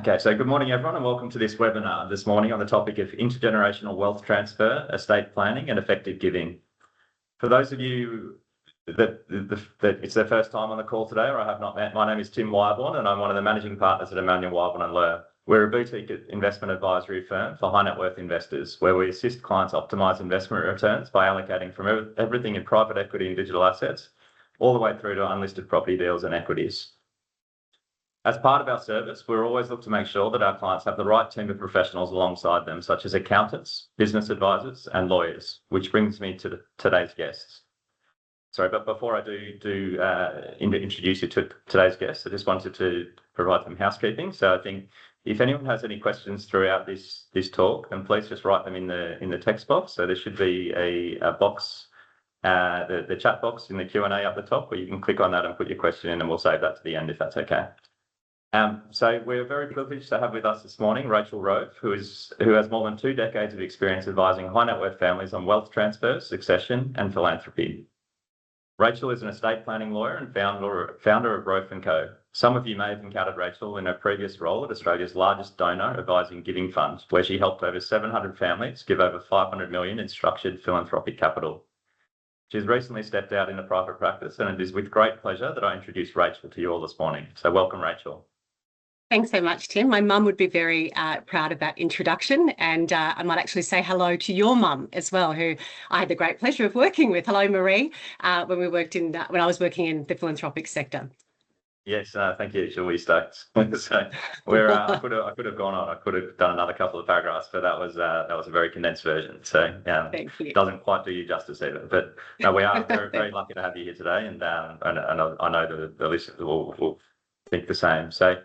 Okay, so good morning, everyone, and welcome to this webinar this morning on the topic of intergenerational wealth transfer, estate planning, and effective giving. For those of you that it's their first time on the call today, or I have not met, my name is Tim Whybourne, and I'm one of the managing partners at Emmanuel Whybourne & Lur. We're a boutique investment advisory firm for high net worth investors, where we assist clients optimise investment returns by allocating from everything in private equity and digital assets, all the way through to unlisted property deals and equities. As part of our service, we always look to make sure that our clients have the right team of professionals alongside them, such as accountants, business advisors, and lawyers, which brings me to today's guests. Sorry, but before I introduce you to today's guests, I just wanted to provide some housekeeping. So I think if anyone has any questions throughout this talk, then please just write them in the text box. So there should be a box, the chat box in the Q&A up the top, where you can click on that and put your question in, and we'll save that to the end if that's okay. So we're very privileged to have with us this morning Rachael Rofe, who has more than 2 decades of experience advising high net worth families on wealth transfer, succession, and philanthropy. Rachael is an estate planning lawyer and founder of Rofe & Co. Some of you may have encountered Rachael in her previous role at Australia's largest donor advising giving fund, where she helped over 700 families give over 500 million in structured philanthropic capital. She's recently stepped out into private practice, and it is with great pleasure that I introduce Rachael to you all this morning. So welcome, Rachael. Thanks so much, Tim. My mum would be very proud of that introduction, and I might actually say hello to your mum as well, who I had the great pleasure of working with. Hello, Marie, when I was working in the philanthropic sector. Yes, thank you. Shall we start? So I could have gone on. I could have done another couple of paragraphs, but that was a very condensed version. So it doesn't quite do you justice either. But no, we are very lucky to have you here today, and I know the listeners will think the same. So.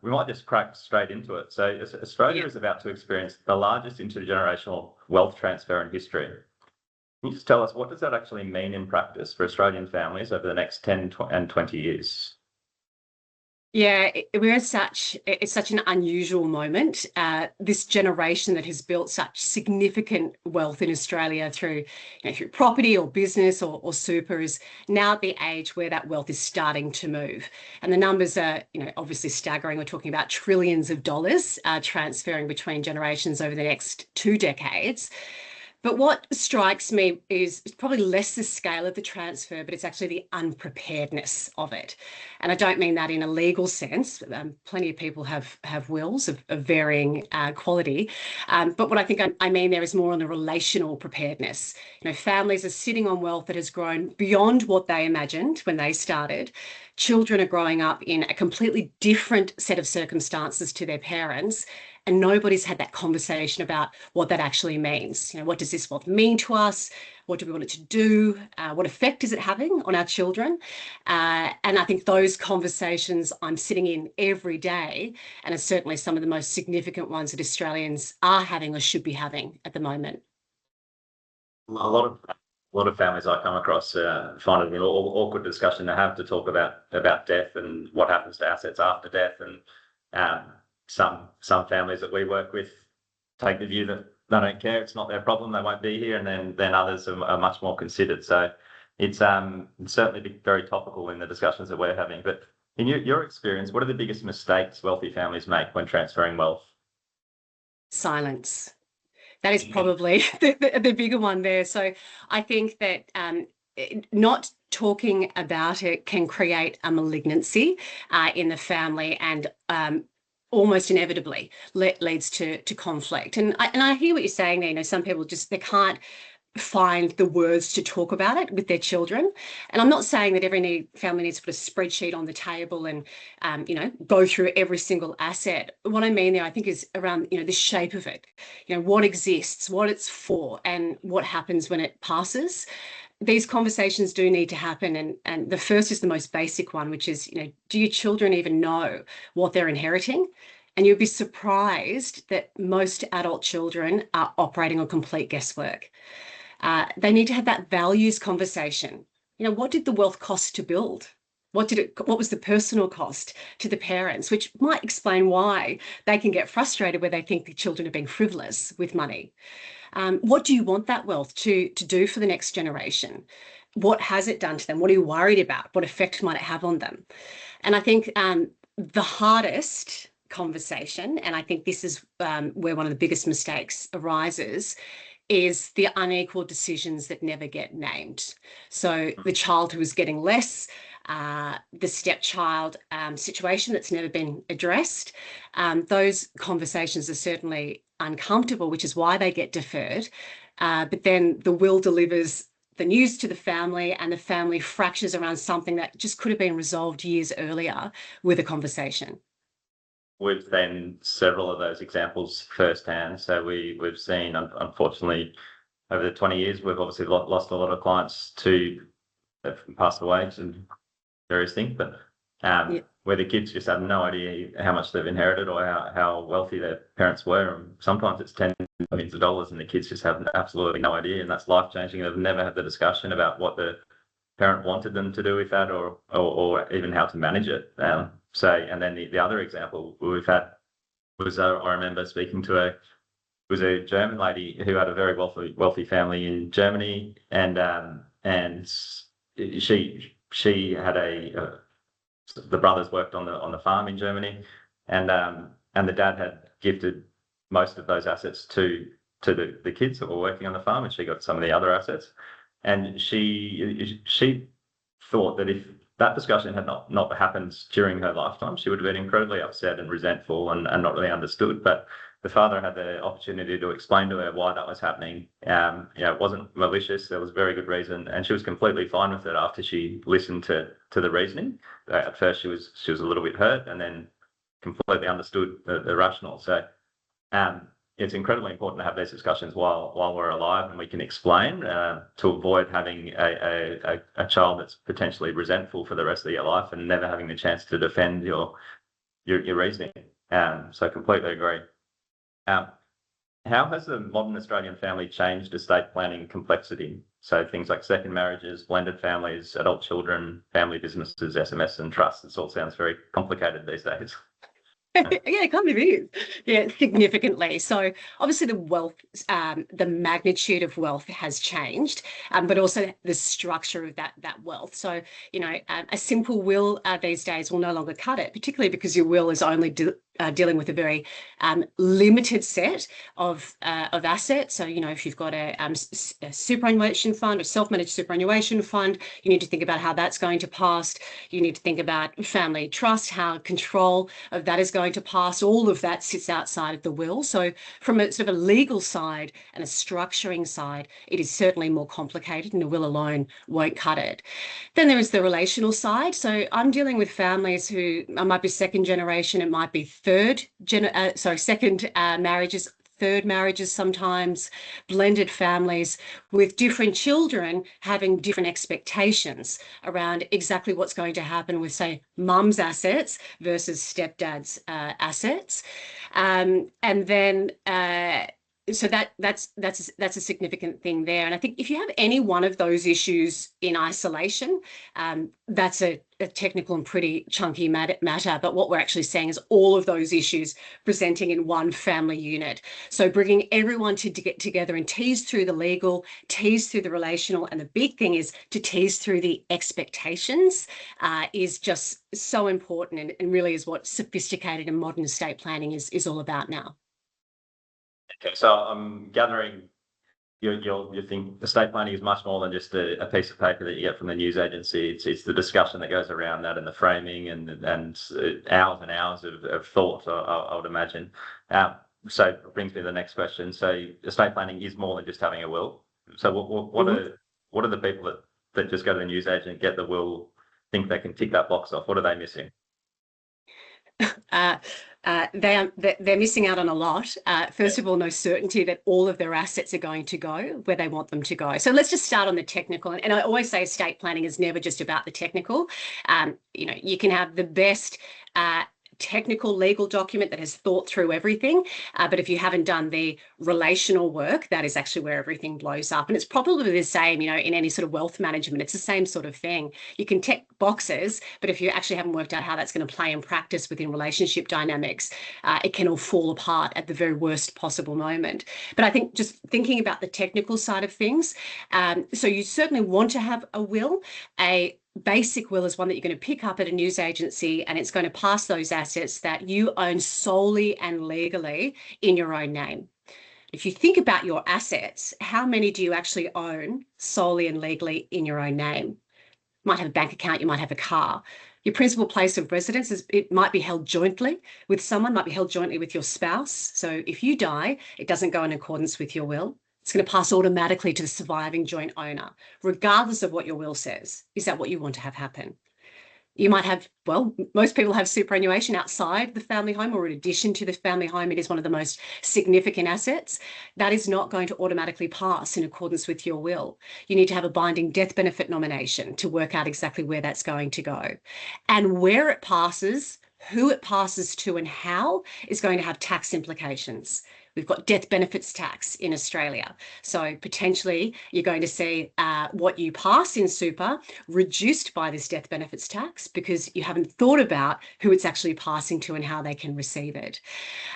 We might just crack straight into it. So Australia is about to experience the largest intergenerational wealth transfer in history. Can you just tell us, what does that actually mean in practice for Australian families over the next 10 and 20 years? Yeah, it's such an unusual moment. This generation that has built such significant wealth in Australia through property or business or super is now at the age where that wealth is starting to move. And the numbers are, obviously staggering. We're talking about trillions of dollars transferring between generations over the next 2 decades. But what strikes me is probably less the scale of the transfer, but it's actually the unpreparedness of it. And I don't mean that in a legal sense. Plenty of people have wills of varying quality. But what I think I mean there is more on the relational preparedness. Families are sitting on wealth that has grown beyond what they imagined when they started. Children are growing up in a completely different set of circumstances to their parents. And nobody's had that conversation about what that actually means. What does this wealth mean to us? What do we want it to do? What effect is it having on our children? And I think those conversations I'm sitting in every day, and it's certainly some of the most significant ones that Australians are having or should be having at the moment. A lot of families I come across find it an awkward discussion to have to talk about death and what happens to assets after death, and some families that we work with take the view that they don't care, it's not their problem, they won't be here, and then others are much more considered. So it's certainly very topical in the discussions that we're having. But in your experience, what are the biggest mistakes wealthy families make when transferring wealth? Silence. That is probably the bigger one there. So I think that not talking about it can create a malignancy in the family, and almost inevitably leads to conflict. And I hear what you're saying there. Some people they can't find the words to talk about it with their children. And I'm not saying that every family needs to put a spreadsheet on the table and go through every single asset. What I mean there, I think, is around the shape of it. What exists, what it's for, and what happens when it passes. These conversations do need to happen, and the first is the most basic one, which is, do your children even know what they're inheriting? And you'll be surprised that most adult children are operating on complete guesswork. They need to have that values conversation. What did the wealth cost to build? What was the personal cost to the parents, which might explain why they can get frustrated where they think the children are being frivolous with money. What do you want that wealth to do for the next generation? What has it done to them? What are you worried about? What effect might it have on them? And I think the hardest conversation, and I think this is where one of the biggest mistakes arises, is the unequal decisions that never get named. So the child who is getting less, the stepchild situation that's never been addressed, those conversations are certainly uncomfortable, which is why they get deferred. But then the will delivers the news to the family, and the family fractures around something that just could have been resolved years earlier with a conversation. We've seen several of those examples firsthand. So we've seen, unfortunately, over the 20 years, we've obviously lost a lot of clients to have passed away to various things, but where the kids just have no idea how much they've inherited or how wealthy their parents were. And sometimes it's tens of millions of dollars and the kids just have absolutely no idea, and that's life-changing. They've never had the discussion about what the parent wanted them to do with that, or even how to manage it. And then the other example we've had was I remember speaking to a German lady who had a very wealthy family in Germany, and she had the brothers worked on the farm in Germany, and the dad had gifted most of those assets to the kids that were working on the farm, and she got some of the other assets. And she thought that if that discussion had not happened during her lifetime, she would have been incredibly upset and resentful and not really understood. But the father had the opportunity to explain to her why that was happening. It wasn't malicious. There was very good reason, and she was completely fine with it after she listened to the reasoning. At first, she was a little bit hurt, and then completely understood the rationale. So it's incredibly important to have these discussions while we're alive, and we can explain to avoid having a child that's potentially resentful for the rest of your life and never having the chance to defend your reasoning. So completely agree. How has the modern Australian family changed estate planning complexity? So things like second marriages, blended families, adult children, family businesses, SMS and trusts. This all sounds very complicated these days. Yeah, it kind of is. Yeah, significantly. So obviously the wealth, the magnitude of wealth has changed, but also the structure of that wealth. So, a simple will these days will no longer cut it, particularly because your will is only dealing with a very limited set of assets. So, if you've got a superannuation fund, a self-managed superannuation fund, you need to think about how that's going to pass. You need to think about family trust, how control of that is going to pass. All of that sits outside of the will. So from a sort of a legal side and a structuring side, it is certainly more complicated, and a will alone won't cut it. Then there is the relational side. So I'm dealing with families who might be second generation, it might be second marriages, third marriages, sometimes blended families with different children having different expectations around exactly what's going to happen with, say, mum's assets versus stepdad's assets. And then so that's a significant thing there. And I think if you have any one of those issues in isolation, that's a technical and pretty chunky matter. But what we're actually saying is all of those issues presenting in one family unit. So bringing everyone to get together and tease through the legal, tease through the relational, and the big thing is to tease through the expectations is just so important, and really is what sophisticated and modern estate planning is all about now. Okay, so I'm gathering you think estate planning is much more than just a piece of paper that you get from the news agency. It's the discussion that goes around that, and the framing, and hours and hours of thought, I would imagine. So it brings me to the next question. So estate planning is more than just having a will. So what are the people that just go to the news agent, get the will, think they can tick that box off? What are they missing? They're missing out on a lot. First of all, no certainty that all of their assets are going to go where they want them to go. So let's just start on the technical. And I always say estate planning is never just about the technical. You can have the best technical legal document that has thought through everything, but if you haven't done the relational work, that is actually where everything blows up. And it's probably the same, in any sort of wealth management. It's the same sort of thing. You can tick boxes, but if you actually haven't worked out how that's going to play in practice within relationship dynamics, it can all fall apart at the very worst possible moment. But I think just thinking about the technical side of things, so you certainly want to have a will. A basic will is one that you're going to pick up at a news agency, and it's going to pass those assets that you own solely and legally in your own name. If you think about your assets, how many do you actually own solely and legally in your own name? You might have a bank account, you might have a car. Your principal place of residence it might be held jointly with someone, might be held jointly with your spouse. So if you die, it doesn't go in accordance with your will. It's going to pass automatically to the surviving joint owner, regardless of what your will says. Is that what you want to have happen? You might have, well, most people have superannuation outside the family home or in addition to the family home. It is one of the most significant assets. That is not going to automatically pass in accordance with your will. You need to have a binding death benefit nomination to work out exactly where that's going to go. And where it passes, who it passes to and how is going to have tax implications. We've got death benefits tax in Australia. So potentially you're going to see what you pass in super reduced by this death benefits tax because you haven't thought about who it's actually passing to and how they can receive it.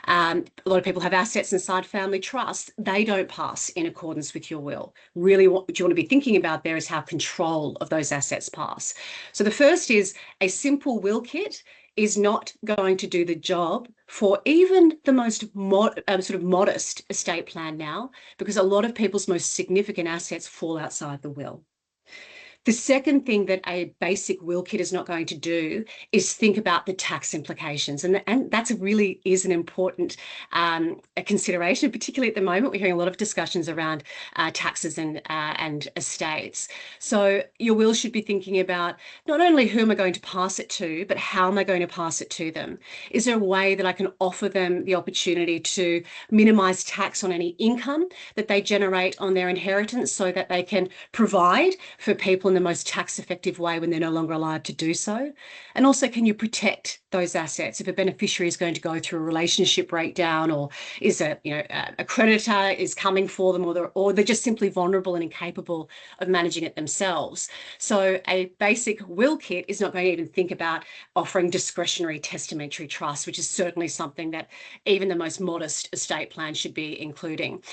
A lot of people have assets inside family trusts. They don't pass in accordance with your will. Really what you want to be thinking about there is how control of those assets pass. So the first is a simple will kit is not going to do the job for even the most sort of modest estate plan now, because a lot of people's most significant assets fall outside the will. The second thing that a basic will kit is not going to do is think about the tax implications. And that's really is an important a consideration, particularly at the moment. We're hearing a lot of discussions around taxes and estates. So your will should be thinking about not only who am I going to pass it to, but how am I going to pass it to them? Is there a way that I can offer them the opportunity to minimise tax on any income that they generate on their inheritance so that they can provide for people in the most tax effective way when they're no longer alive to do so? And also, can you protect those assets if a beneficiary is going to go through a relationship breakdown, or is a creditor is coming for them, or they're just simply vulnerable and incapable of managing it themselves? So a basic will kit is not going to even think about offering discretionary testamentary trust, which is certainly something that even the most modest estate plan should be including.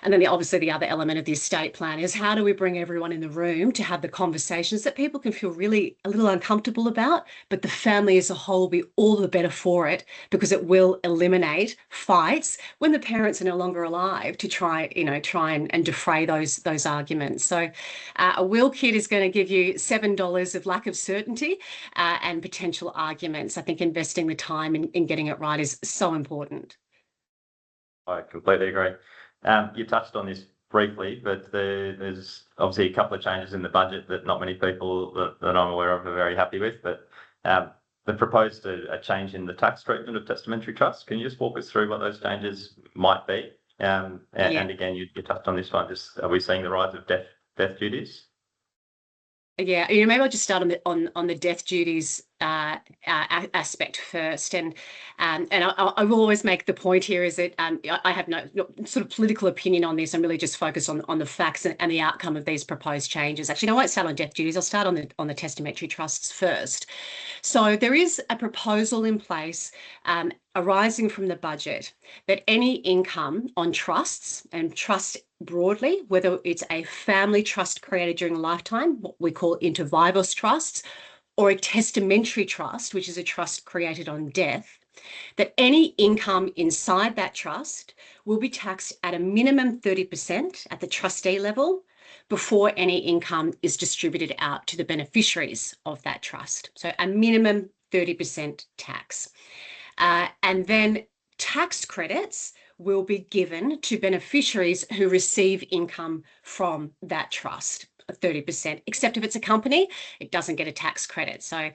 And then obviously the other element of the estate plan is how do we bring everyone in the room to have the conversations that people can feel really a little uncomfortable about, but the family as a whole will be all the better for it because it will eliminate fights when the parents are no longer alive to try and defray those arguments. So a will kit is going to give you $7 of lack of certainty and potential arguments. I think investing the time in getting it right is so important. I completely agree. You touched on this briefly, but there's obviously a couple of changes in the budget that not many people that I'm aware of are very happy with, but they proposed a change in the tax treatment of testamentary trusts. Can you just walk us through what those changes might be? And again, you touched on this one, just are we seeing the rise of death duties? Yeah, maybe I'll just start on the death duties aspect first, and I will always make the point here is that I have no sort of political opinion on this. I'm really just focused on the facts and the outcome of these proposed changes. Actually, no, I won't start on death duties. I'll start on the testamentary trusts first. So there is a proposal in place arising from the budget that any income on trusts and trust broadly, whether it's a family trust created during a lifetime, what we call inter vivos trusts, or a testamentary trust, which is a trust created on death, that any income inside that trust will be taxed at a minimum 30% at the trustee level before any income is distributed out to the beneficiaries of that trust. So a minimum 30% tax. And then tax credits will be given to beneficiaries who receive income from that trust of 30%, except if it's a company, it doesn't get a tax credit. So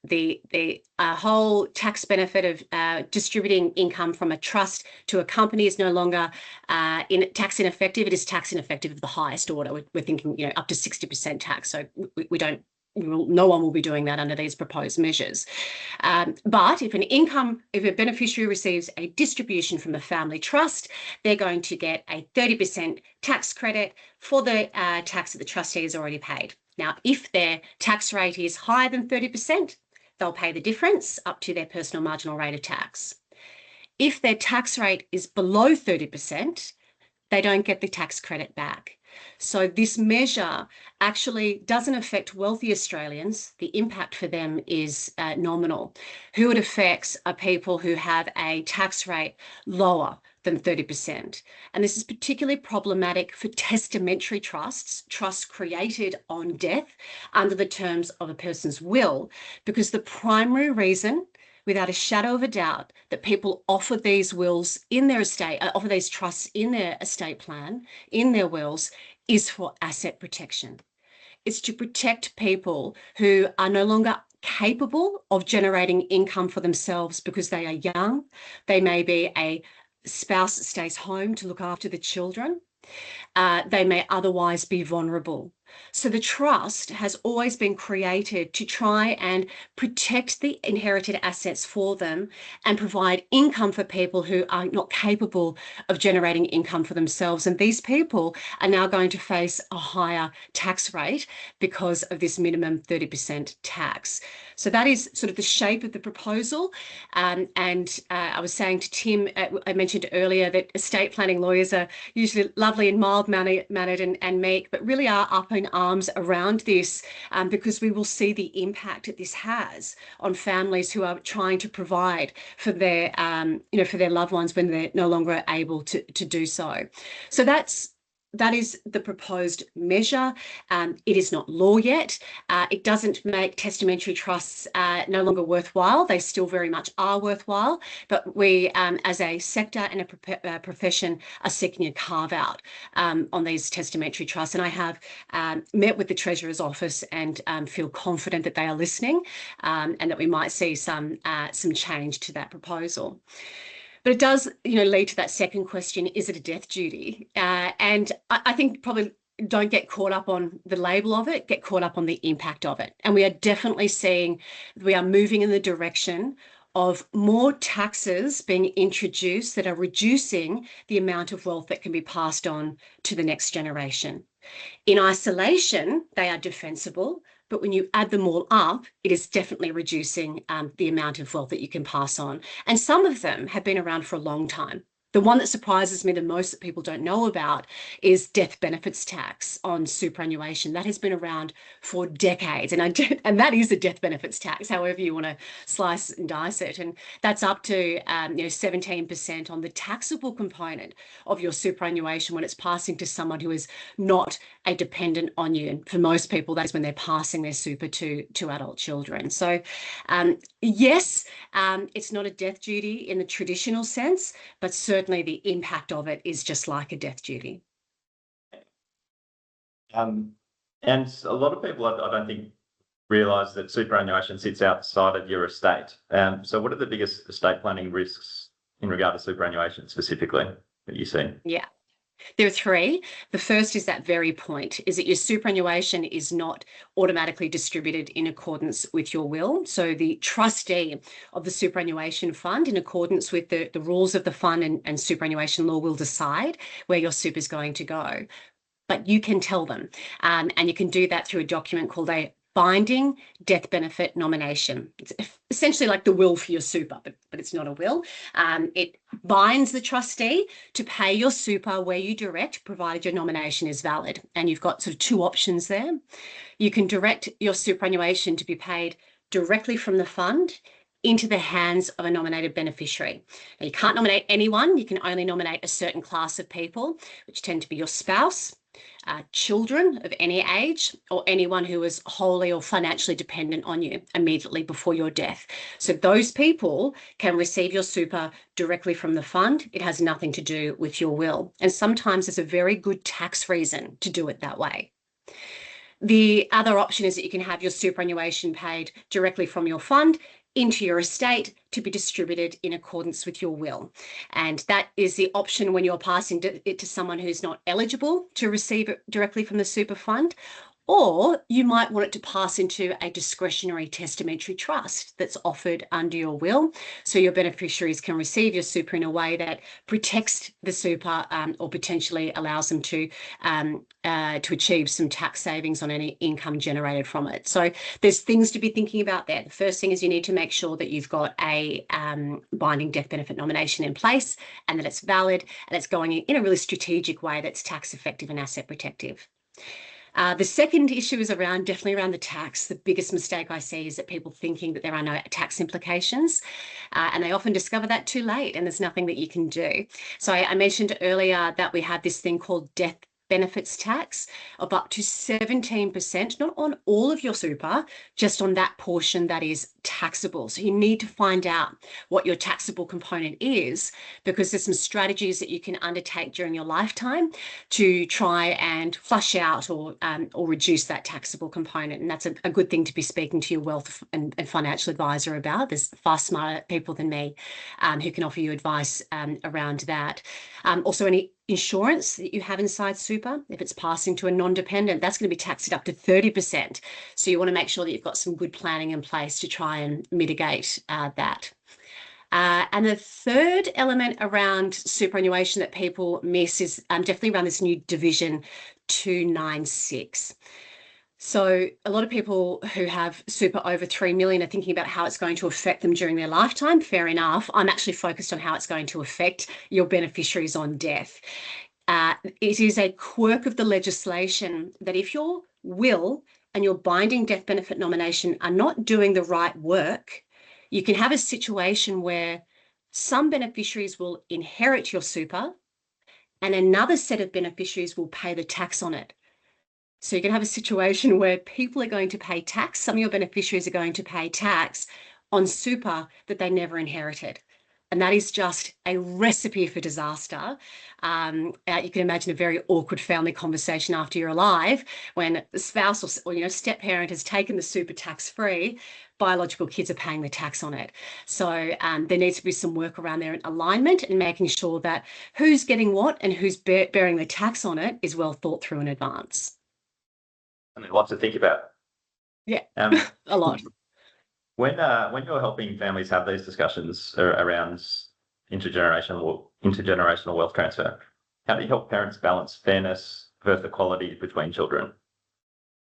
the whole tax benefit of distributing income from a trust to a company is no longer tax ineffective. It is tax ineffective of the highest order. We're thinking, up to 60% tax. So no one will be doing that under these proposed measures. But if a beneficiary receives a distribution from a family trust, they're going to get a 30% tax credit for the tax that the trustee has already paid. Now, if their tax rate is higher than 30%, they'll pay the difference up to their personal marginal rate of tax. If their tax rate is below 30%, they don't get the tax credit back. So this measure actually doesn't affect wealthy Australians. The impact for them is nominal. Who it affects are people who have a tax rate lower than 30%. And this is particularly problematic for testamentary trusts, trusts created on death under the terms of a person's will, because the primary reason, without a shadow of a doubt, that people offer these wills in their estate, offer these trusts in their estate plan, in their wills, is for asset protection. It's to protect people who are no longer capable of generating income for themselves because they are young. They may be a spouse that stays home to look after the children. They may otherwise be vulnerable. So the trust has always been created to try and protect the inherited assets for them and provide income for people who are not capable of generating income for themselves. And these people are now going to face a higher tax rate because of this minimum 30% tax. So that is sort of the shape of the proposal. I was saying to Tim, I mentioned earlier that estate planning lawyers are usually lovely and mild-mannered and meek, but really are up in arms around this because we will see the impact that this has on families who are trying to provide for their, for their loved ones when they're no longer able to do so. So that is the proposed measure. It is not law yet. It doesn't make testamentary trusts no longer worthwhile. They still very much are worthwhile, but we, as a sector and a profession, are seeking a carve out on these testamentary trusts. And I have met with the Treasurer's Office and feel confident that they are listening and that we might see some change to that proposal. But it does, lead to that second question: is it a death duty? And I think probably don't get caught up on the label of it, get caught up on the impact of it. And we are definitely seeing we are moving in the direction of more taxes being introduced that are reducing the amount of wealth that can be passed on to the next generation. In isolation, they are defensible, but when you add them all up, it is definitely reducing the amount of wealth that you can pass on. And some of them have been around for a long time. The one that surprises me the most that people don't know about is death benefits tax on superannuation. That has been around for decades, and that is a death benefits tax, however you want to slice and dice it. And that's up to 17% on the taxable component of your superannuation when it's passing to someone who is not a dependent on you. And for most people, that's when they're passing their super to adult children. So yes, it's not a death duty in the traditional sense, but certainly the impact of it is just like a death duty. And a lot of people, I don't think, realise that superannuation sits outside of your estate. So what are the biggest estate planning risks in regard to superannuation specifically that you see? Yeah. There are three. The first is that very point, is that your superannuation is not automatically distributed in accordance with your will. So the trustee of the superannuation fund, in accordance with the rules of the fund and superannuation law, will decide where your super is going to go. But you can tell them, and you can do that through a document called a binding death benefit nomination. It's essentially like the will for your super, but it's not a will. It binds the trustee to pay your super where you direct, provided your nomination is valid. And you've got sort of two options there. You can direct your superannuation to be paid directly from the fund into the hands of a nominated beneficiary. Now, you can't nominate anyone. You can only nominate a certain class of people, which tend to be your spouse, children of any age, or anyone who is wholly or financially dependent on you immediately before your death. So those people can receive your super directly from the fund. It has nothing to do with your will. And sometimes there's a very good tax reason to do it that way. The other option is that you can have your superannuation paid directly from your fund into your estate to be distributed in accordance with your will. And that is the option when you're passing it to someone who's not eligible to receive it directly from the super fund, Or you might want it to pass into a discretionary testamentary trust that's offered under your will, so your beneficiaries can receive your super in a way that protects the super, or potentially allows them to achieve some tax savings on any income generated from it. So there's things to be thinking about there. The first thing is you need to make sure that you've got a binding death benefit nomination in place, and that it's valid, and it's going in a really strategic way that's tax effective and asset protective. The second issue is definitely around the tax. The biggest mistake I see is that people thinking that there are no tax implications, and they often discover that too late, and there's nothing that you can do. So I mentioned earlier that we have this thing called death benefits tax of up to 17%, not on all of your super, just on that portion that is taxable. So you need to find out what your taxable component is, because there's some strategies that you can undertake during your lifetime to try and flush out or reduce that taxable component. And that's a good thing to be speaking to your wealth and financial advisor about. There's far smarter people than me who can offer you advice around that. Also, any insurance that you have inside super, if it's passing to a non-dependent, that's going to be taxed at up to 30%. So you want to make sure that you've got some good planning in place to try and mitigate that. And the third element around superannuation that people miss is definitely around this new division 296. So a lot of people who have super over 3 million are thinking about how it's going to affect them during their lifetime. Fair enough. I'm actually focused on how it's going to affect your beneficiaries on death. It is a quirk of the legislation that if your will and your binding death benefit nomination are not doing the right work, you can have a situation where some beneficiaries will inherit your super and another set of beneficiaries will pay the tax on it. So you can have a situation where people are going to pay tax, some of your beneficiaries are going to pay tax on super that they never inherited. And that is just a recipe for disaster. You can imagine a very awkward family conversation after you're alive when the spouse or step parent has taken the super tax-free, biological kids are paying the tax on it. So there needs to be some work around there in alignment and making sure that who's getting what and who's bearing the tax on it is well thought through in advance. And lots to think about. Yeah, a lot. When you're helping families have these discussions around intergenerational wealth transfer, how do you help parents balance fairness versus equality between children?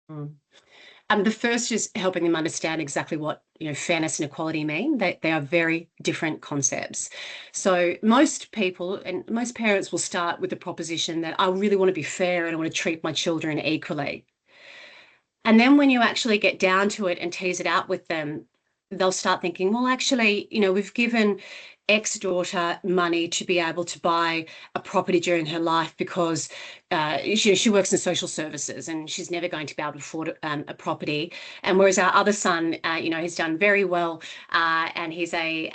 The first is helping them understand exactly what fairness and equality mean. They are very different concepts. So most people and most parents will start with the proposition that I really want to be fair and I want to treat my children equally. And then when you actually get down to it and tease it out with them, they'll start thinking, well, actually, we've given X daughter money to be able to buy a property during her life because she works in social services and she's never going to be able to afford a property. And whereas our other son, he's done very well and he's a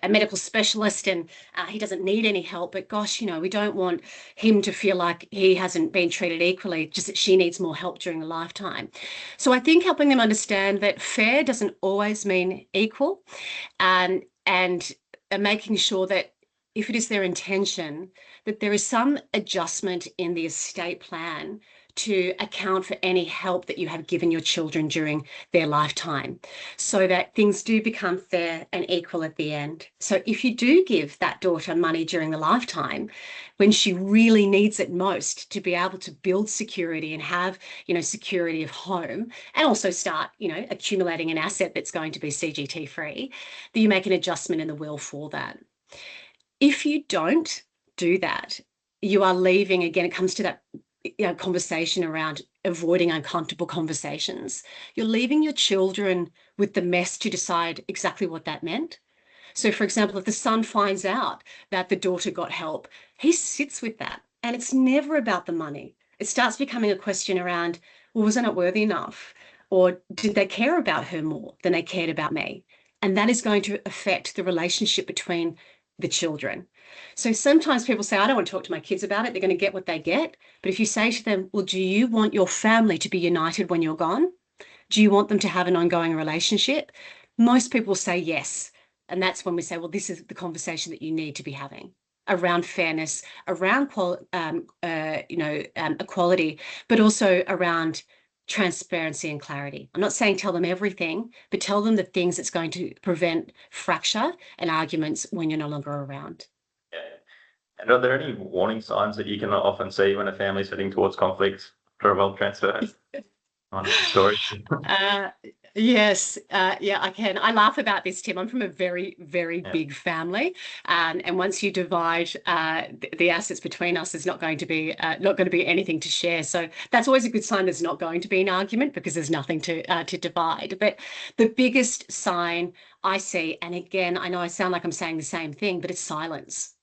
medical specialist and he doesn't need any help. But gosh, we don't want him to feel like he hasn't been treated equally, just that she needs more help during the lifetime. So I think helping them understand that fair doesn't always mean equal. And making sure that if it is their intention, that there is some adjustment in the estate plan to account for any help that you have given your children during their lifetime, so that things do become fair and equal at the end. So if you do give that daughter money during the lifetime, when she really needs it most to be able to build security and have, security of home, and also start, accumulating an asset that's going to be CGT free, that you make an adjustment in the will for that. If you don't do that, you are leaving, again, it comes to that conversation around avoiding uncomfortable conversations. You're leaving your children with the mess to decide exactly what that meant. So, for example, if the son finds out that the daughter got help, he sits with that. And it's never about the money. It starts becoming a question around, well, was I not worthy enough? Or did they care about her more than they cared about me? And that is going to affect the relationship between the children. So sometimes people say, I don't want to talk to my kids about it. They're going to get what they get. But if you say to them, well, do you want your family to be united when you're gone? Do you want them to have an ongoing relationship? Most people say yes. And that's when we say, well, this is the conversation that you need to be having. around fairness, around equality, but also around transparency and clarity. I'm not saying tell them everything, but tell them the things that's going to prevent fracture and arguments when you're no longer around. Yeah. And are there any warning signs that you can often see when a family's heading towards conflict for a wealth transfer? On stories. Yes, yeah, I can. I laugh about this, Tim. I'm from a very, very big family, and once you divide the assets between us, there's not going to be anything to share. So that's always a good sign. There's not going to be an argument because there's nothing to divide. But the biggest sign I see, and again, I know I sound like I'm saying the same thing, but it's silence.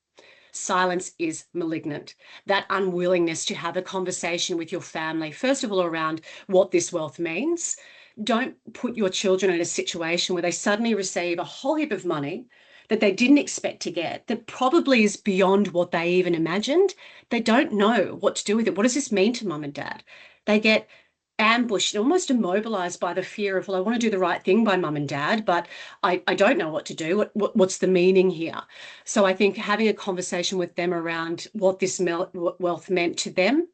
Silence is malignant. That unwillingness to have a conversation with your family, first of all, around what this wealth means. Don't put your children in a situation where they suddenly receive a whole heap of money that they didn't expect to get, that probably is beyond what they even imagined. They don't know what to do with it. What does this mean to mum and dad? They get ambushed, almost immobilized by the fear of, well, I want to do the right thing by mum and dad, but I don't know what to do. What's the meaning here? So I think having a conversation with them around what this wealth meant to them,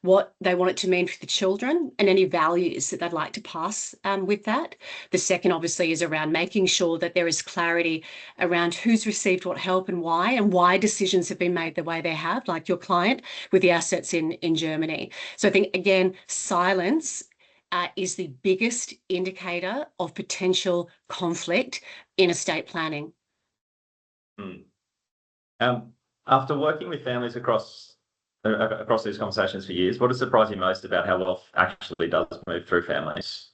what they want it to mean for the children, and any values that they'd like to pass with that. The second, obviously, is around making sure that there is clarity around who's received what help and why decisions have been made the way they have, like your client with the assets in Germany. So I think, again, silence is the biggest indicator of potential conflict in estate planning. After working with families across these conversations for years, what has surprised you most about how wealth actually does move through families?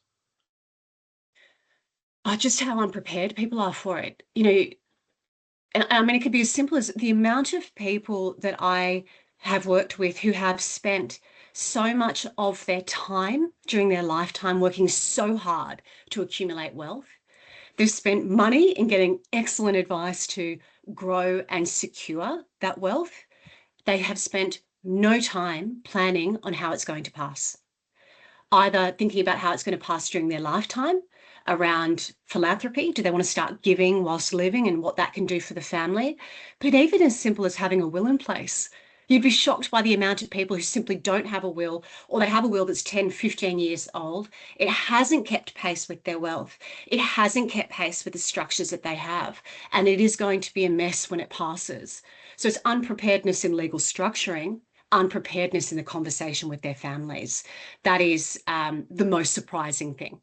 Just how unprepared people are for it. And I mean, it could be as simple as the amount of people that I have worked with who have spent so much of their time during their lifetime working so hard to accumulate wealth. They've spent money in getting excellent advice to grow and secure that wealth. They have spent no time planning on how it's going to pass, either thinking about how it's going to pass during their lifetime, around philanthropy. Do they want to start giving whilst living and what that can do for the family? But even as simple as having a will in place. You'd be shocked by the amount of people who simply don't have a will, or they have a will that's 10, 15 years old. It hasn't kept pace with their wealth. It hasn't kept pace with the structures that they have. And it is going to be a mess when it passes. So it's unpreparedness in legal structuring, unpreparedness in the conversation with their families. That is the most surprising thing.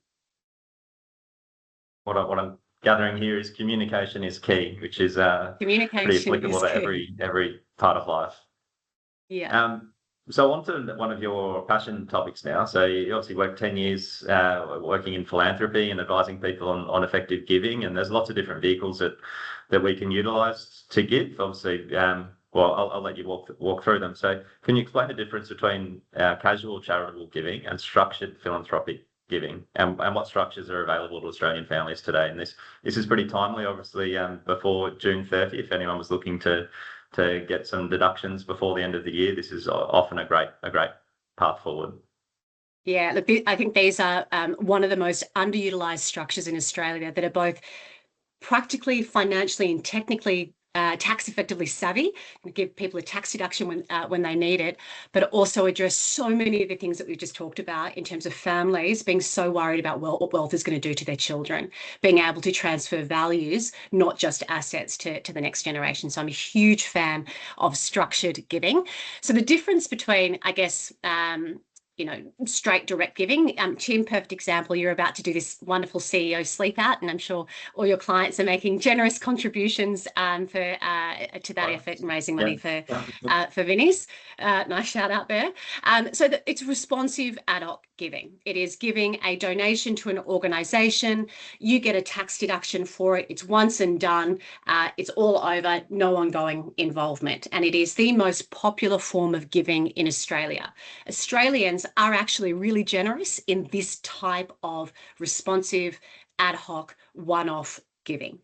What I'm gathering here is communication is key, which is pretty applicable to every part of life. Yeah. So on to one of your passion topics now. So you obviously worked 10 years working in philanthropy and advising people on effective giving, and there's lots of different vehicles that we can utilise to give. Obviously, I'll let you walk through them. So can you explain the difference between casual charitable giving and structured philanthropic giving, and what structures are available to Australian families today? And this is pretty timely, obviously, before June 30. If anyone was looking to get some deductions before the end of the year, this is often a great path forward. Yeah, look, I think these are one of the most underutilized structures in Australia that are both practically, financially, and technically tax effectively savvy, and give people a tax deduction when they need it, but also address so many of the things that we've just talked about in terms of families being so worried about what wealth is going to do to their children, being able to transfer values, not just assets, to the next generation. So I'm a huge fan of structured giving. So the difference between, I guess, straight direct giving. Tim, perfect example. You're about to do this wonderful CEO sleep out, and I'm sure all your clients are making generous contributions to that effort and raising money for Vinnie's. Nice shout out there. So it's responsive ad hoc giving. It is giving a donation to an organisation. You get a tax deduction for it. It's once and done. It's all over. No ongoing involvement, and it is the most popular form of giving in Australia. Australians are actually really generous in this type of responsive, ad hoc, one-off giving.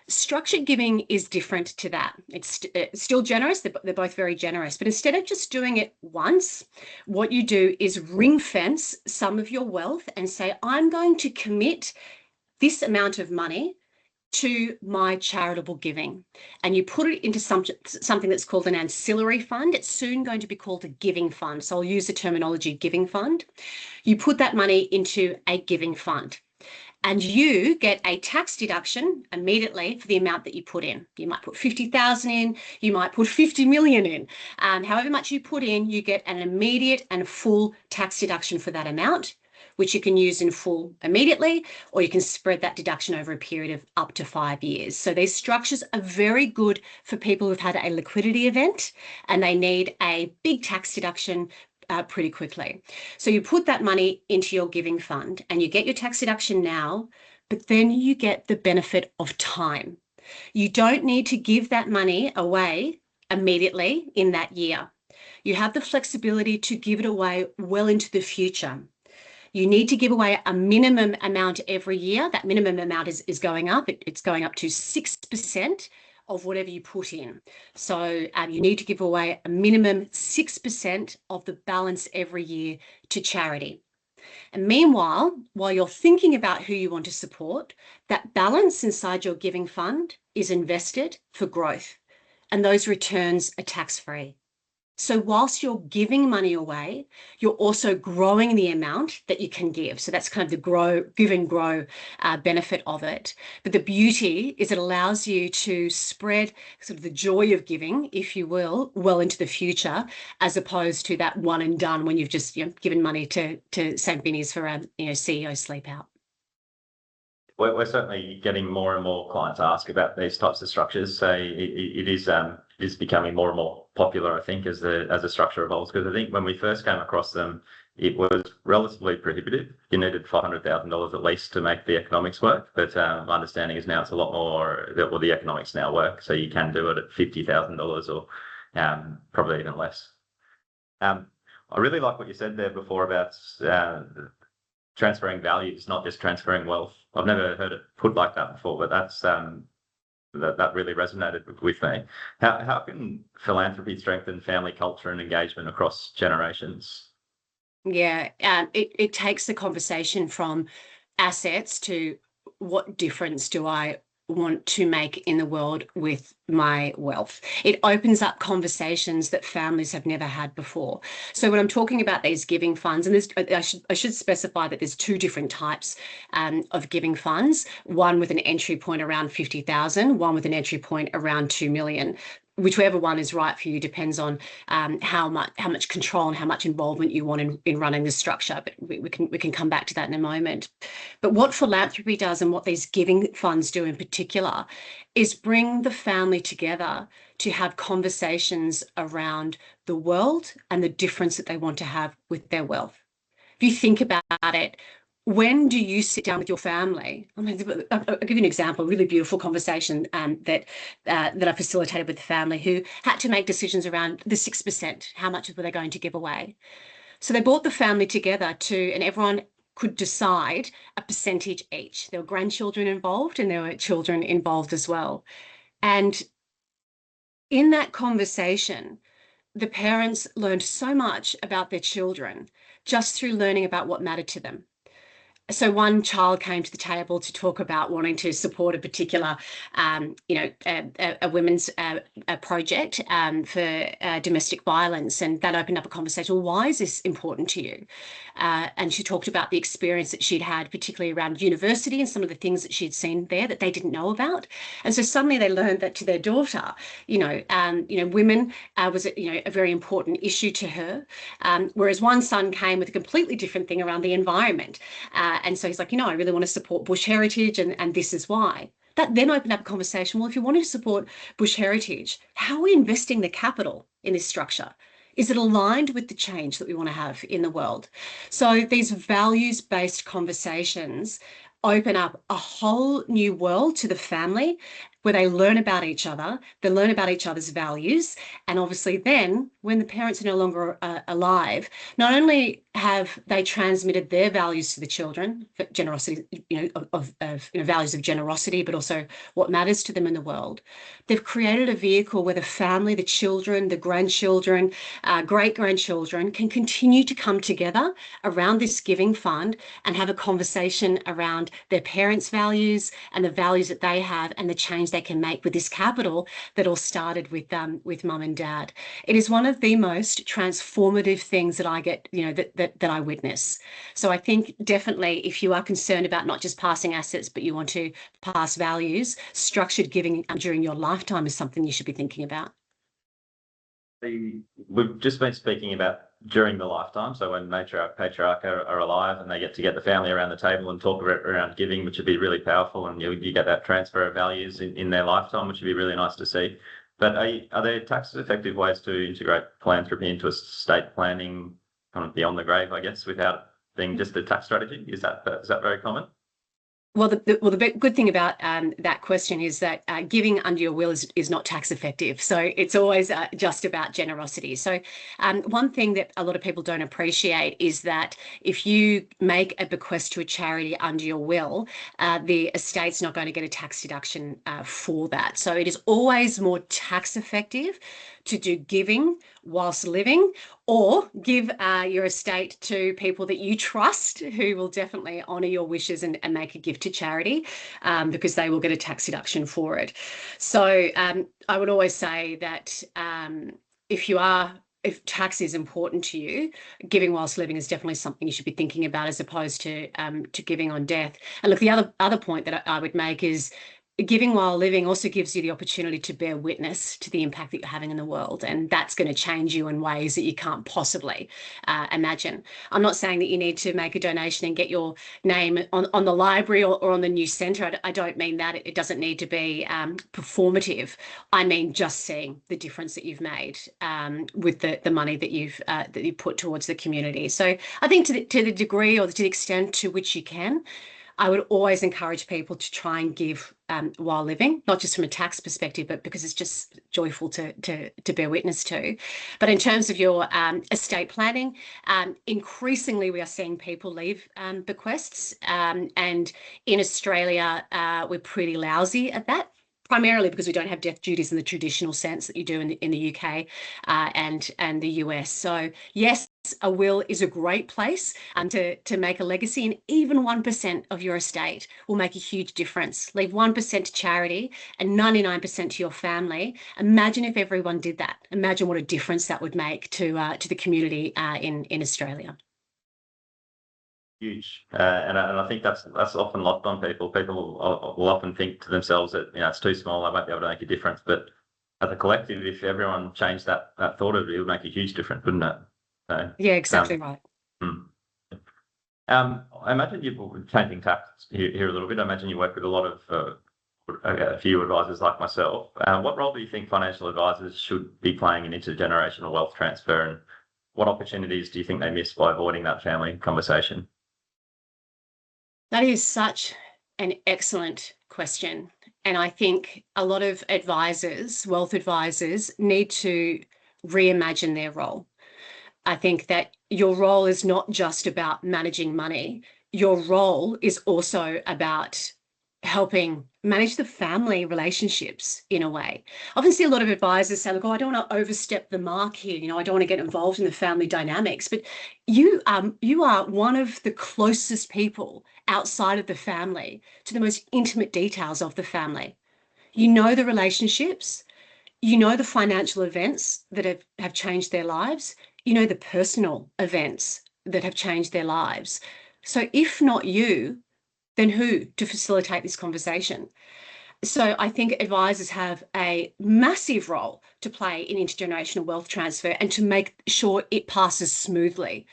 Structured giving is different to that. It's still generous. They're both very generous. But instead of just doing it once, what you do is ring fence some of your wealth and say, I'm going to commit this amount of money to my charitable giving, and you put it into something that's called an ancillary fund. It's soon going to be called a giving fund. So I'll use the terminology giving fund. You put that money into a giving fund, and you get a tax deduction immediately for the amount that you put in. You might put 50,000 in, you might put 50 million in. However much you put in, you get an immediate and full tax deduction for that amount, which you can use in full immediately, or you can spread that deduction over a period of up to 5 years. So these structures are very good for people who've had a liquidity event and they need a big tax deduction pretty quickly. So you put that money into your giving fund and you get your tax deduction now, but then you get the benefit of time. You don't need to give that money away immediately in that year. You have the flexibility to give it away well into the future. You need to give away a minimum amount every year. That minimum amount is going up. It's going up to 6% of whatever you put in. So you need to give away a minimum 6% of the balance every year to charity. And meanwhile, while you're thinking about who you want to support, that balance inside your giving fund is invested for growth, and those returns are tax-free. So whilst you're giving money away, you're also growing the amount that you can give. So that's kind of the give and grow benefit of it. But the beauty is it allows you to spread sort of the joy of giving, if you will, well into the future, as opposed to that one and done when you've just given money to St. Vinny's for a CEO sleep out. We're certainly getting more and more clients ask about these types of structures. So it is becoming more and more popular, I think, as a structure evolves. Because I think when we first came across them, it was relatively prohibitive. You needed $500,000 at least to make the economics work. But my understanding is now it's a lot more. The economics now work, so you can do it at $50,000 or probably even less. I really like what you said there before about transferring values, not just transferring wealth. I've never heard it put like that before, but that's that really resonated with me. How can philanthropy strengthen family culture and engagement across generations? Yeah, it takes the conversation from assets to what difference do I want to make in the world with my wealth. It opens up conversations that families have never had before. So when I'm talking about these giving funds, and I should specify that there's two different types of giving funds, one with an entry point around 50,000, one with an entry point around 2 million. Whichever one is right for you depends on how much control and how much involvement you want in running the structure. But we can come back to that in a moment. But what philanthropy does, and what these giving funds do in particular, is bring the family together to have conversations around the world and the difference that they want to have with their wealth. If you think about it, when do you sit down with your family? I mean, I'll give you an example, a really beautiful conversation that I facilitated with the family who had to make decisions around the 6%, how much were they going to give away? So they brought the family together and everyone could decide a percentage each. There were grandchildren involved and there were children involved as well. And in that conversation, the parents learned so much about their children just through learning about what mattered to them. So one child came to the table to talk about wanting to support a particular, a women's project for domestic violence, and that opened up a conversation. Well, why is this important to you? And she talked about the experience that she'd had, particularly around university and some of the things that she'd seen there that they didn't know about. And so suddenly they learned that to their daughter, women was a very important issue to her, whereas one son came with a completely different thing around the environment. And so he's like, I really want to support Bush heritage, and this is why. That then opened up a conversation. Well, if you want to support Bush heritage, how are we investing the capital in this structure? Is it aligned with the change that we want to have in the world? So these values-based conversations open up a whole new world to the family where they learn about each other, they learn about each other's values. And obviously then when the parents are no longer alive, not only have they transmitted their values to the children, generosity, values of generosity, but also what matters to them in the world. They've created a vehicle where the family, the children, the grandchildren, great-grandchildren can continue to come together around this giving fund and have a conversation around their parents' values and the values that they have and the change they can make with this capital that all started with mum and dad. It is one of the most transformative things that I get, that I witness. So I think definitely if you are concerned about not just passing assets, but you want to pass values, structured giving during your lifetime is something you should be thinking about. We've just been speaking about during the lifetime, so when matriarch, patriarch are alive and they get to get the family around the table and talk around giving, which would be really powerful, and you get that transfer of values in their lifetime, which would be really nice to see. But are there tax-effective ways to integrate philanthropy into estate planning, kind of beyond the grave, I guess, without being just a tax strategy? Is that very common? Well, the good thing about that question is that giving under your will is not tax effective. So it's always just about generosity. So one thing that a lot of people don't appreciate is that if you make a bequest to a charity under your will, the estate's not going to get a tax deduction for that. So it is always more tax effective to do giving whilst living, or give your estate to people that you trust who will definitely honour your wishes and make a gift to charity, because they will get a tax deduction for it. So I would always say that if tax is important to you, giving whilst living is definitely something you should be thinking about, as opposed to giving on death. And look, the other point that I would make is giving while living also gives you the opportunity to bear witness to the impact that you're having in the world. And that's going to change you in ways that you can't possibly imagine. I'm not saying that you need to make a donation and get your name on the library or on the new centre. I don't mean that. It doesn't need to be performative. I mean just seeing the difference that you've made with the money that you've put towards the community. So I think to the degree or to the extent to which you can, I would always encourage people to try and give while living, not just from a tax perspective, but because it's just joyful to bear witness to. But in terms of your estate planning, increasingly we are seeing people leave bequests, and in Australia we're pretty lousy at that. Primarily because we don't have death duties in the traditional sense that you do in the UK and the US. So yes, a will is a great place to make a legacy, and even 1% of your estate will make a huge difference. Leave 1% to charity and 99% to your family. Imagine if everyone did that. Imagine what a difference that would make to the community in Australia. Huge, and I think that's often lost on people. People will often think to themselves that it's too small, I won't be able to make a difference. But as a collective, if everyone changed that thought of it, it would make a huge difference, wouldn't it? So, yeah, exactly right. I imagine you're changing tax here a little bit. I imagine you work with a lot of a few advisors like myself. What role do you think financial advisors should be playing in intergenerational wealth transfer, and what opportunities do you think they miss by avoiding that family conversation? That is such an excellent question. And I think a lot of advisors, wealth advisors, need to reimagine their role. I think that your role is not just about managing money. Your role is also about helping manage the family relationships in a way. I often see a lot of advisors say, look, I don't want to overstep the mark here. I don't want to get involved in the family dynamics, but you are one of the closest people outside of the family to the most intimate details of the family. You know the relationships, you know the financial events that have changed their lives, you know the personal events that have changed their lives. So if not you, then who to facilitate this conversation? So I think advisors have a massive role to play in intergenerational wealth transfer and to make sure it passes smoothly.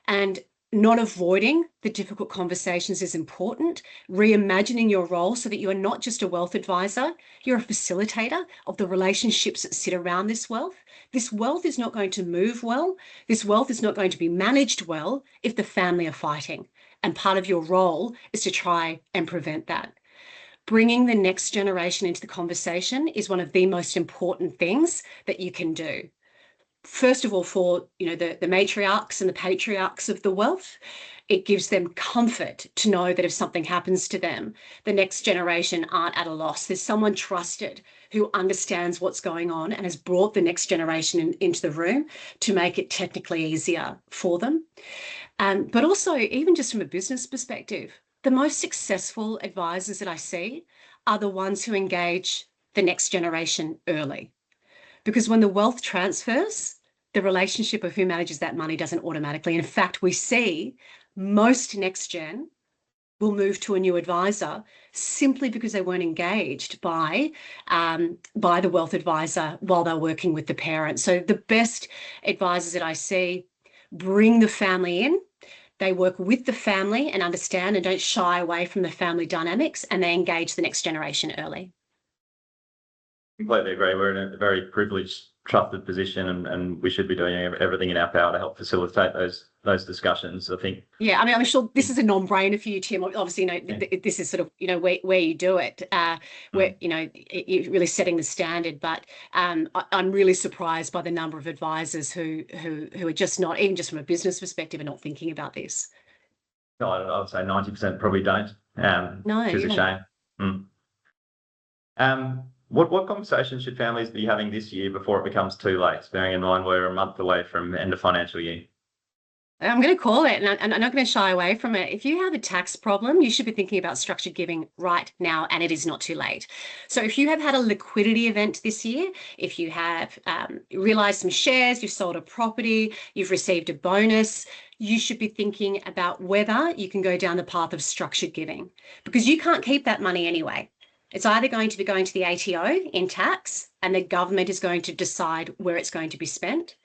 And not avoiding the difficult conversations is important. Reimagining your role so that you are not just a wealth advisor, you're a facilitator of the relationships that sit around this wealth. This wealth is not going to move well. This wealth is not going to be managed well if the family are fighting. And part of your role is to try and prevent that. bringing the next generation into the conversation is one of the most important things that you can do. First of all, for the matriarchs and the patriarchs of the wealth, it gives them comfort to know that if something happens to them, the next generation aren't at a loss. There's someone trusted who understands what's going on and has brought the next generation into the room to make it technically easier for them. But also, even just from a business perspective, the most successful advisors that I see are the ones who engage the next generation early. Because when the wealth transfers, the relationship of who manages that money doesn't automatically. In fact, we see most next gen will move to a new advisor simply because they weren't engaged by the wealth advisor while they're working with the parent. So the best advisors that I see bring the family in. They work with the family and understand and don't shy away from the family dynamics, and they engage the next generation early. Completely agree. We're in a very privileged, trusted position, and we should be doing everything in our power to help facilitate those discussions. I think. Yeah, I mean, I'm sure this is a non-brainer for you, Tim. Obviously, this is sort of where you do it, where you're really setting the standard. But I'm really surprised by the number of advisors who are just not, even just from a business perspective, are not thinking about this. No, I would say 90% probably don't. No, which is a shame. What conversations should families be having this year before it becomes too late, bearing in mind we're a month away from end of financial year? I'm going to call it, and I'm not going to shy away from it. If you have a tax problem, you should be thinking about structured giving right now, and it is not too late. So if you have had a liquidity event this year, if you have realised some shares, you've sold a property, you've received a bonus, you should be thinking about whether you can go down the path of structured giving, because you can't keep that money anyway. It's either going to be going to the ATO in tax, and the government is going to decide where it's going to be spent,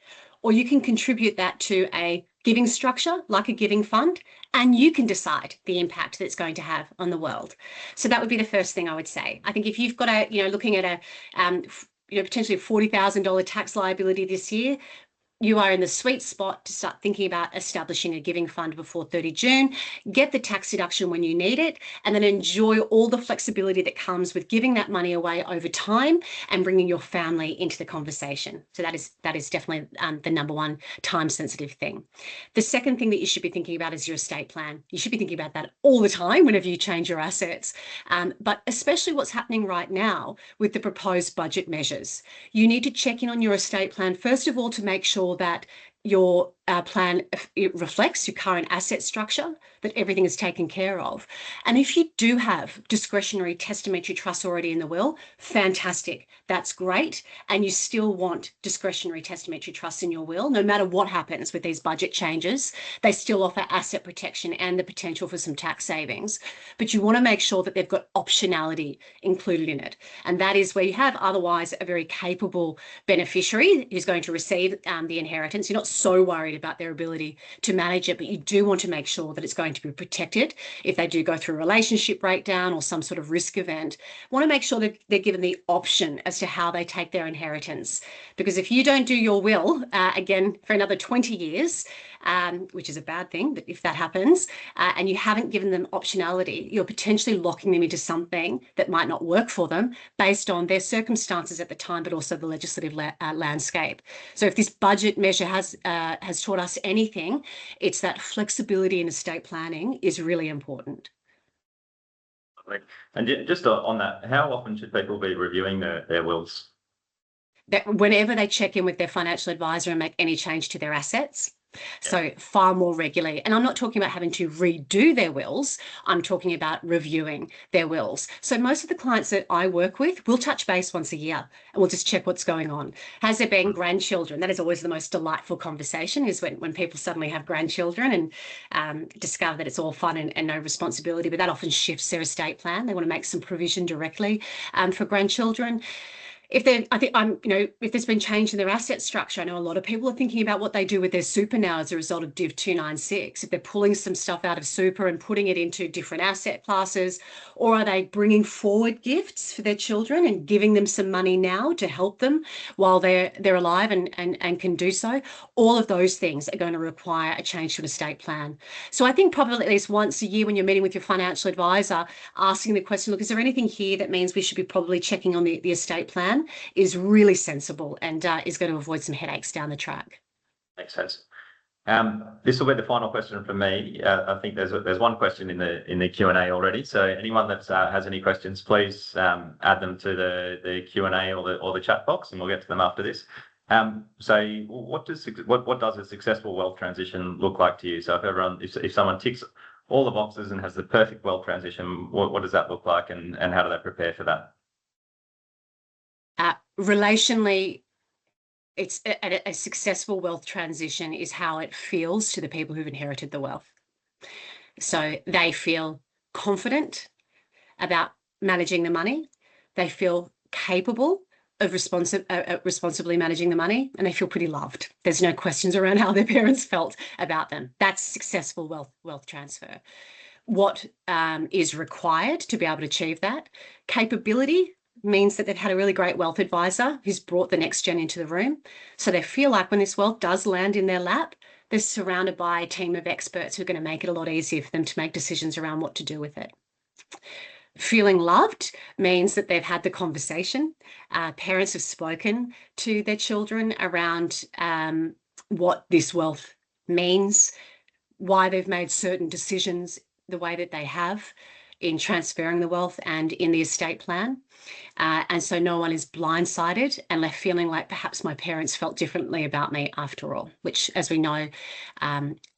or you can contribute that to a giving structure like a giving fund, and you can decide the impact that it's going to have on the world. So that would be the first thing I would say. I think if you've got looking at a potentially a $40,000 tax liability this year, you are in the sweet spot to start thinking about establishing a giving fund before 30 June, get the tax deduction when you need it, and then enjoy all the flexibility that comes with giving that money away over time and bringing your family into the conversation. So that is definitely the number one time-sensitive thing. The second thing that you should be thinking about is your estate plan. You should be thinking about that all the time whenever you change your assets, but especially what's happening right now with the proposed budget measures. You need to check in on your estate plan, first of all, to make sure that your plan reflects your current asset structure, that everything is taken care of. And if you do have discretionary testamentary trusts already in the will, fantastic, that's great. And you still want discretionary testamentary trusts in your will, no matter what happens with these budget changes, they still offer asset protection and the potential for some tax savings. But you want to make sure that they've got optionality included in it. And that is where you have otherwise a very capable beneficiary who's going to receive the inheritance. You're not so worried about their ability to manage it, but you do want to make sure that it's going to be protected if they do go through a relationship breakdown or some sort of risk event. Want to make sure that they're given the option as to how they take their inheritance. Because if you don't do your will, again, for another 20 years, which is a bad thing, but if that happens, and you haven't given them optionality, you're potentially locking them into something that might not work for them based on their circumstances at the time, but also the legislative landscape. So if this budget measure has taught us anything, it's that flexibility in estate planning is really important. And just on that, how often should people be reviewing their wills? That whenever they check in with their financial advisor and make any change to their assets. So far more regularly. And I'm not talking about having to redo their wills. I'm talking about reviewing their wills. So most of the clients that I work with will touch base once a year and we'll just check what's going on. Has there been grandchildren? That is always the most delightful conversation, is when people suddenly have grandchildren and discover that it's all fun and no responsibility, but that often shifts their estate plan. They want to make some provision directly for grandchildren. I think if there's been change in their asset structure, I know a lot of people are thinking about what they do with their super now as a result of Div 296. If they're pulling some stuff out of super and putting it into different asset classes, or are they bringing forward gifts for their children and giving them some money now to help them while they're alive and can do so? All of those things are going to require a change to an estate plan. So I think probably at least once a year when you're meeting with your financial advisor, asking the question, look, is there anything here that means we should be probably checking on the estate plan, is really sensible and is going to avoid some headaches down the track. Makes sense. This will be the final question from me. I think there's one question in the Q&A already. So anyone that has any questions, please add them to the Q&A or the chat box, and we'll get to them after this. So what does a successful wealth transition look like to you? So if someone ticks all the boxes and has the perfect wealth transition, what does that look like, and how do they prepare for that? Relationally, it's a successful wealth transition is how it feels to the people who've inherited the wealth. So they feel confident about managing the money. They feel capable of responsibly managing the money, and they feel pretty loved. There's no questions around how their parents felt about them. That's successful wealth transfer. What is required to be able to achieve that? Capability means that they've had a really great wealth advisor who's brought the next gen into the room. So they feel like when this wealth does land in their lap, they're surrounded by a team of experts who are going to make it a lot easier for them to make decisions around what to do with it. Feeling loved means that they've had the conversation. Parents have spoken to their children around what this wealth means, why they've made certain decisions the way that they have in transferring the wealth and in the estate plan. And so no one is blindsided and left feeling like perhaps my parents felt differently about me after all, which, as we know,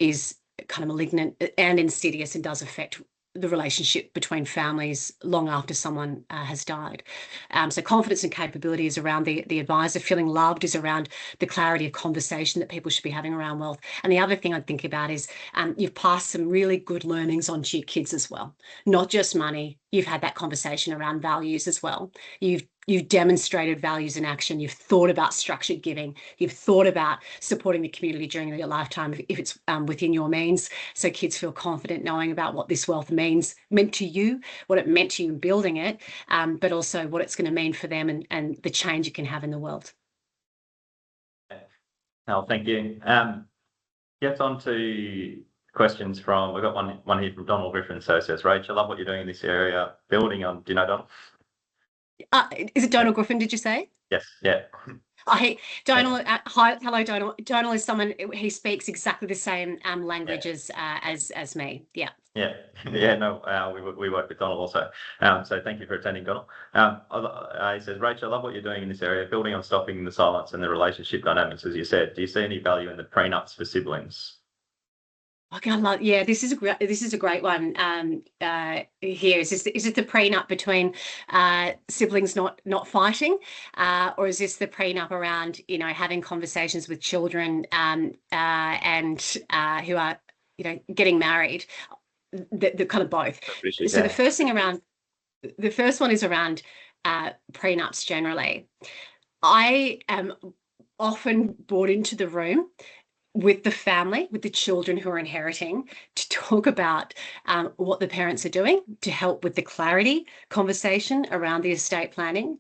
is kind of malignant and insidious and does affect the relationship between families long after someone has died. So confidence and capability is around the advisor. Feeling loved is around the clarity of conversation that people should be having around wealth. And the other thing I'd think about is you've passed some really good learnings on to your kids as well. Not just money. You've had that conversation around values as well. You've demonstrated values in action. You've thought about structured giving. You've thought about supporting the community during your lifetime if it's within your means. So kids feel confident knowing about what this wealth meant to you, what it meant to you in building it, but also what it's going to mean for them and the change it can have in the world. Oh, thank you. Get on to questions from, we've got one here from Donald Griffin. So it says, Rach, I love what you're doing in this area, building on, do you know Donald? Is it Donald Griffin, did you say? Yes, yeah. Hey, Donald, hi, hello, Donald. Donald is someone, he speaks exactly the same language as me. Yeah. Yeah, no, we work with Donald also. So thank you for attending, Donald. He says, Rachel, I love what you're doing in this area, building on stopping the silence and the relationship dynamics, as you said. Do you see any value in the prenups for siblings? Okay, this is a great one. Here is this the prenup between siblings not fighting, or is this the prenup around having conversations with children and who are getting married? The kind of both. So the first one is around prenups generally. I am often brought into the room with the family, with the children who are inheriting, to talk about what the parents are doing to help with the clarity conversation around the estate planning,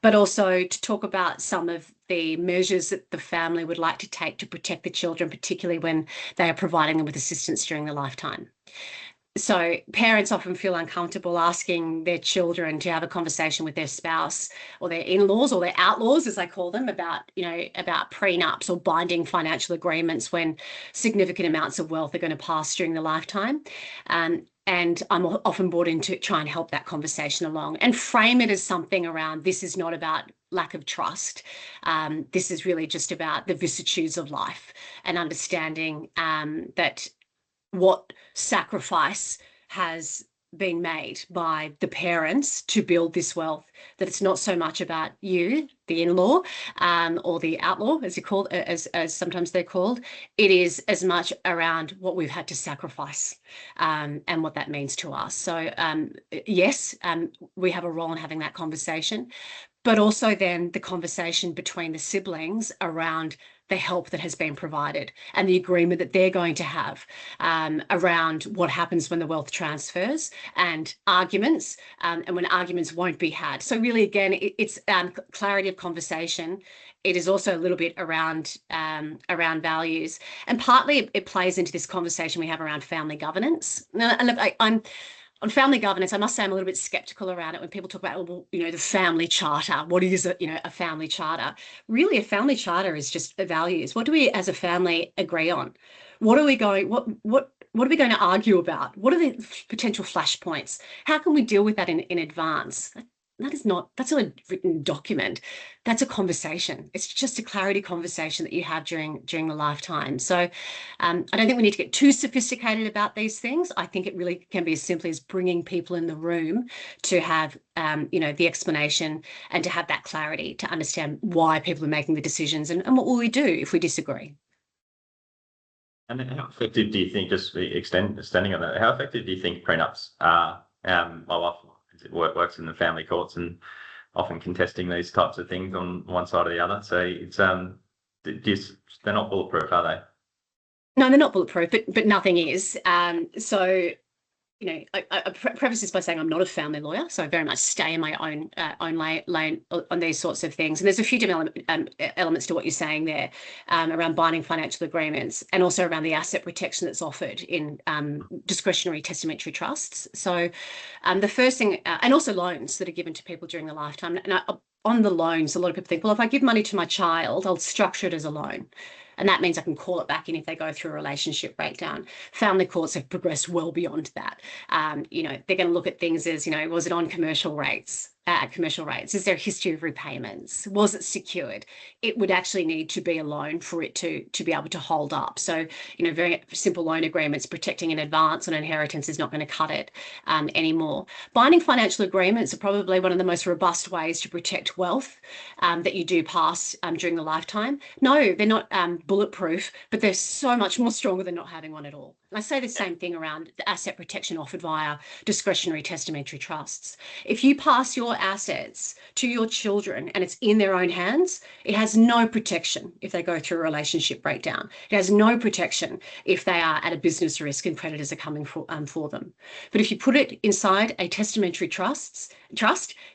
but also to talk about some of the measures that the family would like to take to protect the children, particularly when they are providing them with assistance during their lifetime. So parents often feel uncomfortable asking their children to have a conversation with their spouse or their in-laws or their outlaws, as I call them, about prenups or binding financial agreements when significant amounts of wealth are going to pass during the lifetime. And I'm often brought in to try and help that conversation along and frame it as something around, this is not about lack of trust. This is really just about the vicissitudes of life and understanding that what sacrifice has been made by the parents to build this wealth, that it's not so much about you, the in-law, or the outlaw, as sometimes they're called. It is as much around what we've had to sacrifice and what that means to us. So yes, we have a role in having that conversation, but also then the conversation between the siblings around the help that has been provided and the agreement that they're going to have around what happens when the wealth transfers, and arguments, and when arguments won't be had. So really, again, it's clarity of conversation. It is also a little bit around values, and partly it plays into this conversation we have around family governance. And look, I'm on family governance, I must say I'm a little bit skeptical around it when people talk about, well, the family charter. What is it, a family charter? Really, a family charter is just the values. What do we as a family agree on? What are we going to argue about? What are the potential flashpoints? How can we deal with that in advance? That's not a written document. That's a conversation. It's just a clarity conversation that you have during the lifetime. So I don't think we need to get too sophisticated about these things. I think it really can be as simply as bringing people in the room to have, the explanation and to have that clarity to understand why people are making the decisions and what will we do if we disagree. And how effective do you think, just extending on that, how effective do you think prenups are? My wife works in the family courts and often contesting these types of things on one side or the other. So it's they're not bulletproof, are they? No, they're not bulletproof, but nothing is. So I preface this by saying I'm not a family lawyer, so I very much stay in my own lane on these sorts of things. And there's a few different elements to what you're saying there around binding financial agreements, and also around the asset protection that's offered in discretionary testamentary trusts. So the first thing, and also loans that are given to people during their lifetime. And on the loans, a lot of people think, well, if I give money to my child, I'll structure it as a loan. And that means I can call it back in if they go through a relationship breakdown. Family courts have progressed well beyond that. They're going to look at things as, was it on commercial rates? Is there a history of repayments? Was it secured? It would actually need to be a loan for it to be able to hold up. So, very simple loan agreements protecting in advance on inheritance is not going to cut it anymore. Binding financial agreements are probably one of the most robust ways to protect wealth that you do pass during the lifetime. No, they're not bulletproof, but they're so much more stronger than not having one at all. And I say the same thing around the asset protection offered via discretionary testamentary trusts. If you pass your assets to your children and it's in their own hands, it has no protection if they go through a relationship breakdown. It has no protection if they are at a business risk and creditors are coming for them. But if you put it inside a testamentary trust,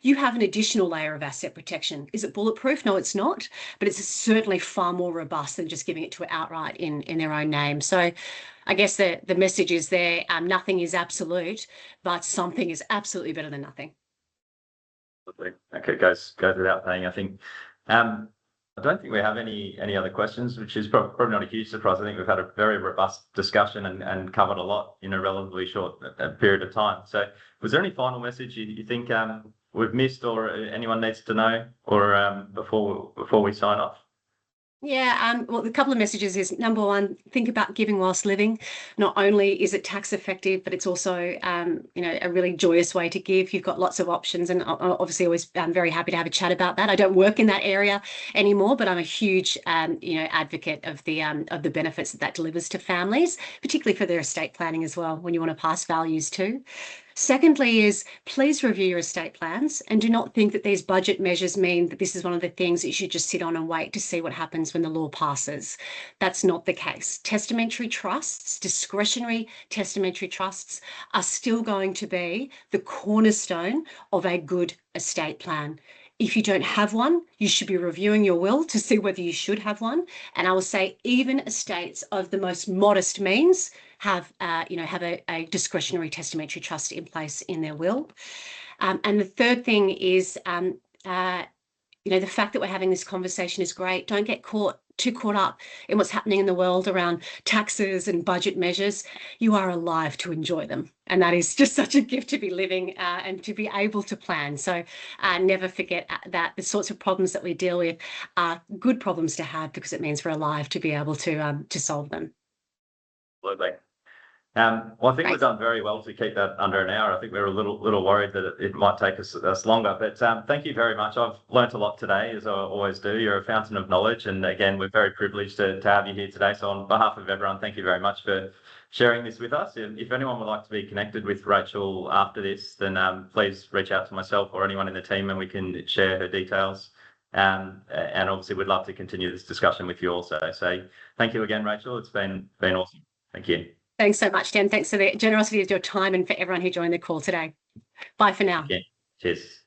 you have an additional layer of asset protection. Is it bulletproof? No, it's not, but it's certainly far more robust than just giving it to it outright in their own name. So I guess the message is there, nothing is absolute, but something is absolutely better than nothing. Okay, goes without saying, I think. I don't think we have any other questions, which is probably not a huge surprise. I think we've had a very robust discussion and covered a lot in a relatively short period of time. So was there any final message you think we've missed or anyone needs to know, or before we sign off? Yeah, well, a couple of messages is, number one, think about giving whilst living. Not only is it tax effective, but it's also, a really joyous way to give. You've got lots of options, and obviously always very happy to have a chat about that. I don't work in that area anymore, but I'm a huge, advocate of the benefits that delivers to families, particularly for their estate planning as well, when you want to pass values too. Secondly is, please review your estate plans and do not think that these budget measures mean that this is one of the things that you should just sit on and wait to see what happens when the law passes. That's not the case. Testamentary trusts, discretionary testamentary trusts, are still going to be the cornerstone of a good estate plan. If you don't have one, you should be reviewing your will to see whether you should have one. And I will say even estates of the most modest means have a discretionary testamentary trust in place in their will. And the third thing is, the fact that we're having this conversation is great. Don't get too caught up in what's happening in the world around taxes and budget measures. You are alive to enjoy them. And that is just such a gift to be living and to be able to plan. So never forget that the sorts of problems that we deal with are good problems to have, because it means we're alive to be able to solve them. Absolutely. Well, I think Great. we've done very well to keep that under an hour. I think we were a little worried that it might take us longer, but thank you very much. I've learnt a lot today, as I always do. You're a fountain of knowledge, and again, we're very privileged to have you here today. So on behalf of everyone, thank you very much for sharing this with us. If anyone would like to be connected with Rachael after this, then please reach out to myself or anyone in the team, and we can share her details. And obviously, we'd love to continue this discussion with you also. So thank you again, Rachael. It's been awesome. Thank you. Thanks so much, Dan. Thanks for the generosity of your time and for everyone who joined the call today. Bye for now. Yeah. Cheers.